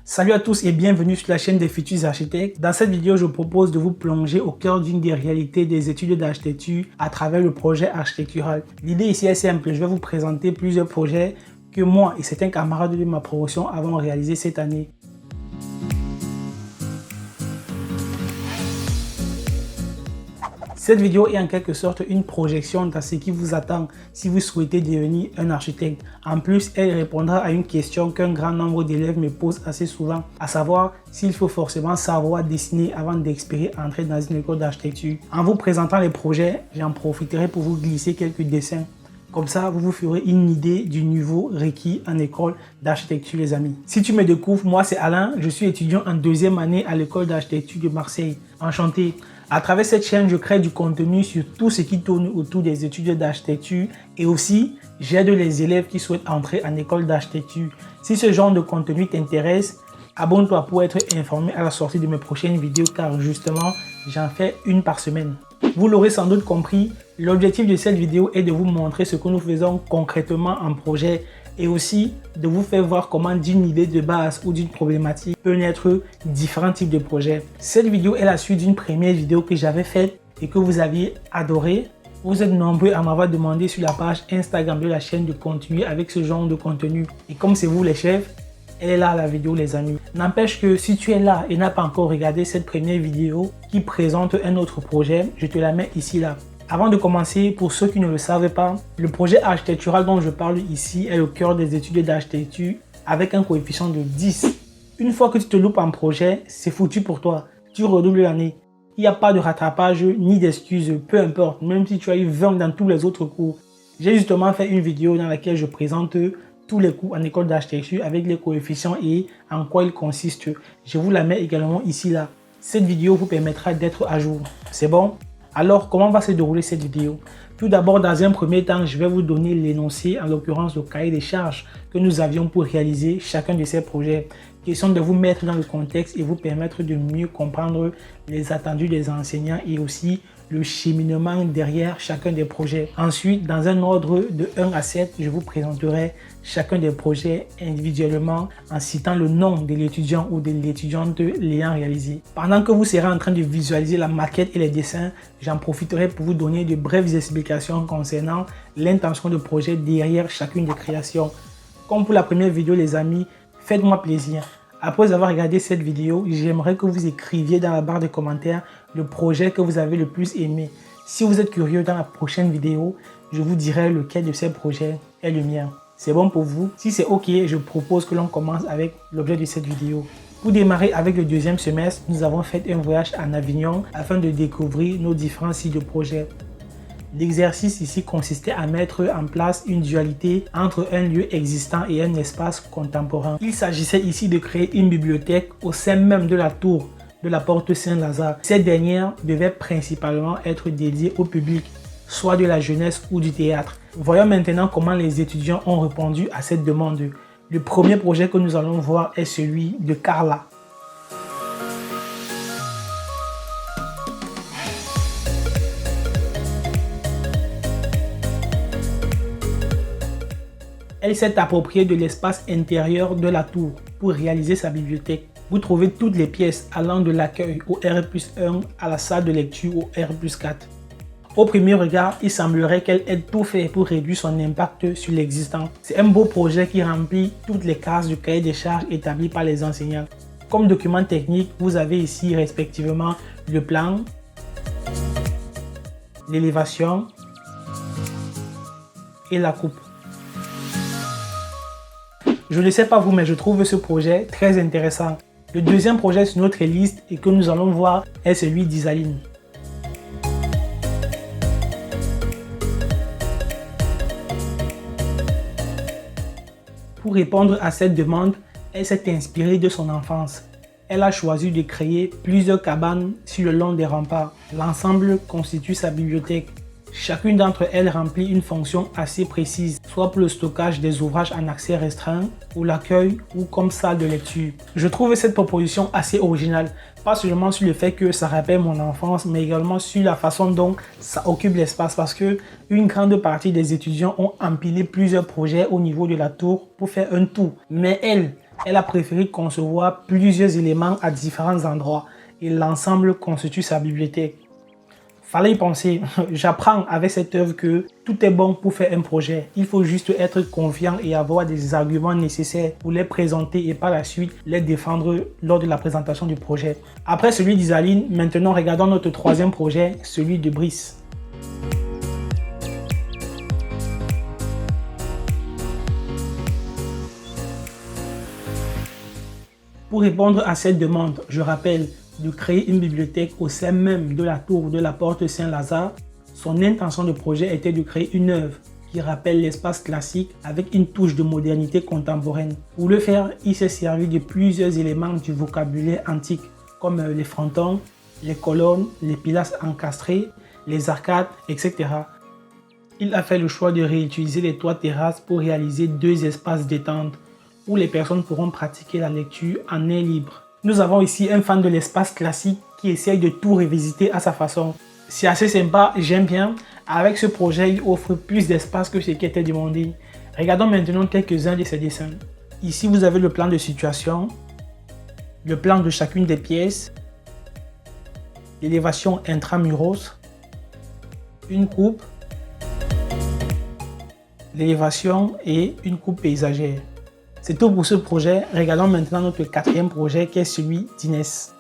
Salut à tous et bienvenue sur la chaîne des futurs architectes. Dans cette vidéo, je propose de vous plonger au cœur d'une des réalités des études d'architecture à travers le projet architectural. L'idée ici est simple, je vais vous présenter plusieurs projets que moi et certains camarades de ma promotion avons réalisés cette année. Cette vidéo est en quelque sorte une projection dans ce qui vous attend si vous souhaitez devenir un architecte. En plus, elle répondra à une question qu'un grand nombre d'élèves me posent assez souvent, à savoir s'il faut forcément savoir dessiner avant d'espérer entrer dans une école d'architecture. En vous présentant les projets, j'en profiterai pour vous glisser quelques dessins. Comme ça, vous vous ferez une idée du niveau requis en école d'architecture, les amis. Si tu me découvres, moi c'est Alain, je suis étudiant en deuxième année à l'école d'architecture de Marseille. Enchanté. À travers cette chaîne, je crée du contenu sur tout ce qui tourne autour des études d'architecture et aussi, j'aide les élèves qui souhaitent entrer en école d'architecture. Si ce genre de contenu t'intéresse, abonne-toi pour être informé à la sortie de mes prochaines vidéos car justement, j'en fais une par semaine. Vous l'aurez sans doute compris, l'objectif de cette vidéo est de vous montrer ce que nous faisons concrètement en projet et aussi de vous faire voir comment d'une idée de base ou d'une problématique peut naître différents types de projets. Cette vidéo est la suite d'une première vidéo que j'avais faite et que vous aviez adoré. Vous êtes nombreux à m'avoir demandé sur la page Instagram de la chaîne de continuer avec ce genre de contenu. Et comme c'est vous les chefs, elle est là la vidéo les amis. N'empêche que si tu es là et n'as pas encore regardé cette première vidéo qui présente un autre projet, je te la mets ici là. Avant de commencer, pour ceux qui ne le savent pas, le projet architectural dont je parle ici est le cœur des études d'architecture avec un coefficient de 10. Une fois que tu te loupes en projet, c'est foutu pour toi. Tu redoubles l'année. Il n'y a pas de rattrapage ni d'excuses, peu importe, même si tu as eu 20 dans tous les autres cours. J'ai justement fait une vidéo dans laquelle je présente tous les cours en école d'architecture avec les coefficients et en quoi ils consistent. Je vous la mets également ici là. Cette vidéo vous permettra d'être à jour. C'est bon? Alors, comment va se dérouler cette vidéo? Tout d'abord, dans un premier temps, je vais vous donner l'énoncé, en l'occurrence le cahier des charges que nous avions pour réaliser chacun de ces projets. Question de vous mettre dans le contexte et vous permettre de mieux comprendre les attendus des enseignants et aussi le cheminement derrière chacun des projets. Ensuite, dans un ordre de 1 à 7, je vous présenterai chacun des projets individuellement en citant le nom de l'étudiant ou de l'étudiante l'ayant réalisé. Pendant que vous serez en train de visualiser la maquette et les dessins, j'en profiterai pour vous donner de brèves explications concernant l'intention de projet derrière chacune des créations. Comme pour la première vidéo les amis, faites-moi plaisir. Après avoir regardé cette vidéo, j'aimerais que vous écriviez dans la barre de commentaires le projet que vous avez le plus aimé. Si vous êtes curieux, dans la prochaine vidéo, je vous dirai lequel de ces projets est le mien. C'est bon pour vous? Si c'est ok, je propose que l'on commence avec l'objet de cette vidéo. Pour démarrer avec le deuxième semestre, nous avons fait un voyage en Avignon afin de découvrir nos différents sites de projet. L'exercice ici consistait à mettre en place une dualité entre un lieu existant et un espace contemporain. Il s'agissait ici de créer une bibliothèque au sein même de la tour de la porte Saint-Lazare. Cette dernière devait principalement être dédiée au public, soit de la jeunesse ou du théâtre. Voyons maintenant comment les étudiants ont répondu à cette demande. Le premier projet que nous allons voir est celui de Carla. Elle s'est appropriée de l'espace intérieur de la tour pour réaliser sa bibliothèque. Vous trouvez toutes les pièces allant de l'accueil au R+1 à la salle de lecture au R+4. Au premier regard, il semblerait qu'elle ait tout fait pour réduire son impact sur l'existant. C'est un beau projet qui remplit toutes les cases du cahier des charges établi par les enseignants. Comme document technique, vous avez ici respectivement le plan, l'élévation et la coupe. Je ne sais pas vous, mais je trouve ce projet très intéressant. Le deuxième projet sur notre liste et que nous allons voir est celui d'Isaline. Pour répondre à cette demande, elle s'est inspirée de son enfance. Elle a choisi de créer plusieurs cabanes sur le long des remparts. L'ensemble constitue sa bibliothèque. Chacune d'entre elles remplit une fonction assez précise, soit pour le stockage des ouvrages en accès restreint, ou l'accueil, ou comme salle de lecture. Je trouve cette proposition assez originale, pas seulement sur le fait que ça rappelle mon enfance, mais également sur la façon dont ça occupe l'espace, parce que une grande partie des étudiants ont empilé plusieurs projets au niveau de la tour pour faire un tout. Mais elle, Elle a préféré concevoir plusieurs éléments à différents endroits et l'ensemble constitue sa bibliothèque. Fallait y penser. J'apprends avec cette œuvre que tout est bon pour faire un projet. Il faut juste être confiant et avoir des arguments nécessaires pour les présenter et par la suite les défendre lors de la présentation du projet. Après celui d'Isaline, maintenant regardons notre troisième projet, celui de Brice. Pour répondre à cette demande, je rappelle de créer une bibliothèque au sein même de la tour de la porte Saint-Lazare. Son intention de projet était de créer une œuvre qui rappelle l'espace classique avec une touche de modernité contemporaine. Pour le faire, il s'est servi de plusieurs éléments du vocabulaire antique, comme les frontons, les colonnes, les pilastres encastrés, les arcades, etc. Il a fait le choix de réutiliser les toits terrasses pour réaliser deux espaces détente où les personnes pourront pratiquer la lecture en air libre. Nous avons ici un fan de l'espace classique qui essaye de tout revisiter à sa façon. C'est assez sympa, j'aime bien. Avec ce projet, il offre plus d'espace que ce qui était demandé. Regardons maintenant quelques-uns de ses dessins. Ici, vous avez le plan de situation, le plan de chacune des pièces, l'élévation intramuros, une coupe, l'élévation et une coupe paysagère. C'est tout pour ce projet. Regardons maintenant notre quatrième projet qui est celui d'Inès.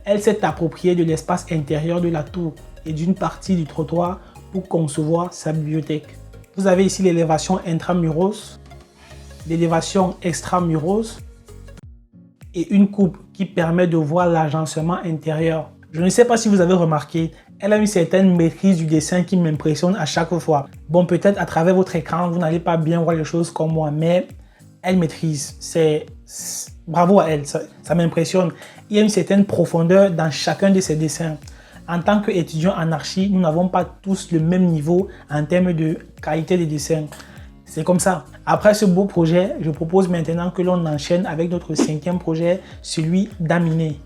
Elle s'est appropriée de l'espace intérieur de la tour et d'une partie du trottoir pour concevoir sa bibliothèque. Vous avez ici l'élévation intramuros, l'élévation extramuros et une coupe qui permet de voir l'agencement intérieur. Je ne sais pas si vous avez remarqué, elle a une certaine maîtrise du dessin qui m'impressionne à chaque fois. Bon, peut-être à travers votre écran, vous n'allez pas bien voir les choses comme moi, mais elle maîtrise. Bravo à elle, ça m'impressionne. Il y a une certaine profondeur dans chacun de ses dessins. En tant qu'étudiant en archi, nous n'avons pas tous le même niveau en termes de qualité de dessin. C'est comme ça. Après ce beau projet, je propose maintenant que l'on enchaîne avec notre cinquième projet, celui d'Aminé.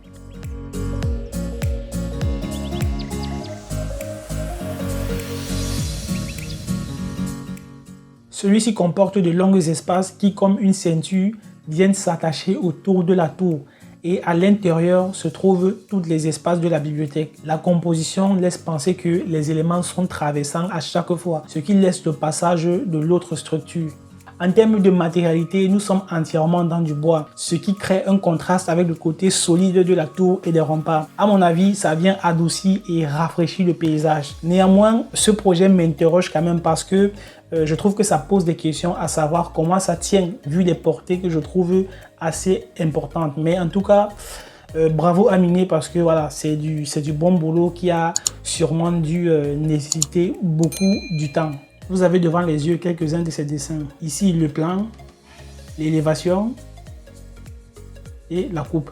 Celui-ci comporte de longs espaces qui, comme une ceinture, viennent s'attacher autour de la tour. Et à l'intérieur se trouvent tous les espaces de la bibliothèque. La composition laisse penser que les éléments sont traversants à chaque fois, ce qui laisse le passage de l'autre structure. En termes de matérialité, nous sommes entièrement dans du bois, ce qui crée un contraste avec le côté solide de la tour et des remparts. À mon avis, ça vient adoucir et rafraîchir le paysage. Néanmoins, ce projet m'interroge quand même parce que je trouve que ça pose des questions à savoir comment ça tient, vu les portées que je trouve assez importantes. Mais en tout cas, bravo Aminé parce que voilà, c'est du bon boulot qui a sûrement dû nécessiter beaucoup du temps. Vous avez devant les yeux quelques-uns de ces dessins. Ici, le plan, l'élévation et la coupe.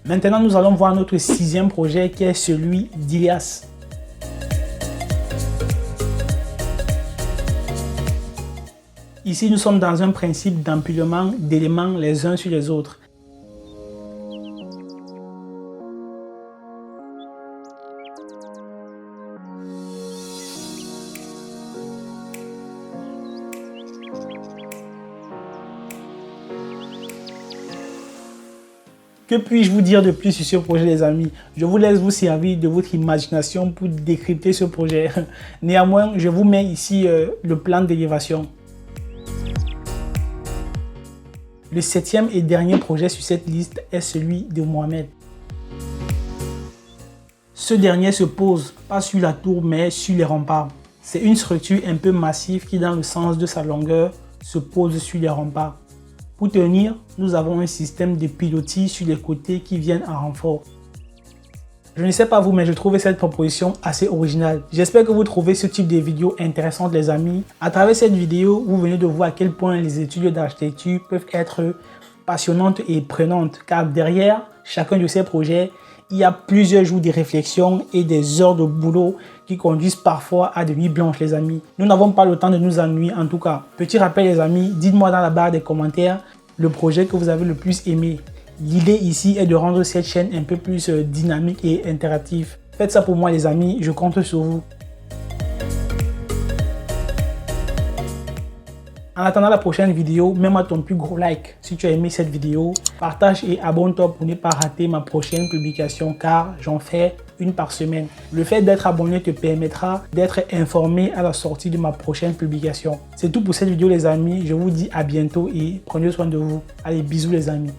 Maintenant, nous allons voir notre sixième projet qui est celui d'Ilias. Ici, nous sommes dans un principe d'empilement d'éléments les uns sur les autres. Que puis-je vous dire de plus sur ce projet, les amis? Je vous laisse vous servir de votre imagination pour décrypter ce projet. Néanmoins, je vous mets ici le plan d'élévation. Le septième et dernier projet sur cette liste est celui de Mohamed. Ce dernier se pose pas sur la tour mais sur les remparts. C'est une structure un peu massive qui, dans le sens de sa longueur, se pose sur les remparts. Pour tenir, nous avons un système de pilotis sur les côtés qui viennent en renfort. Je ne sais pas vous, mais je trouvais cette proposition assez originale. J'espère que vous trouvez ce type de vidéo intéressante, les amis. À travers cette vidéo, vous venez de voir à quel point les études d'architecture peuvent être passionnantes et prenantes, car derrière chacun de ces projets, Il y a plusieurs jours de réflexion et des heures de boulot qui conduisent parfois à des nuits blanches, les amis. Nous n'avons pas le temps de nous ennuyer en tout cas. Petit rappel, les amis, dites-moi dans la barre des commentaires le projet que vous avez le plus aimé. L'idée ici est de rendre cette chaîne un peu plus dynamique et interactive. Faites ça pour moi, les amis, je compte sur vous. En attendant la prochaine vidéo, mets-moi ton plus gros like si tu as aimé cette vidéo. Partage et abonne-toi pour ne pas rater ma prochaine publication car j'en fais une par semaine. Le fait d'être abonné te permettra d'être informé à la sortie de ma prochaine publication. C'est tout pour cette vidéo les amis. Je vous dis à bientôt et prenez soin de vous. Allez, bisous les amis.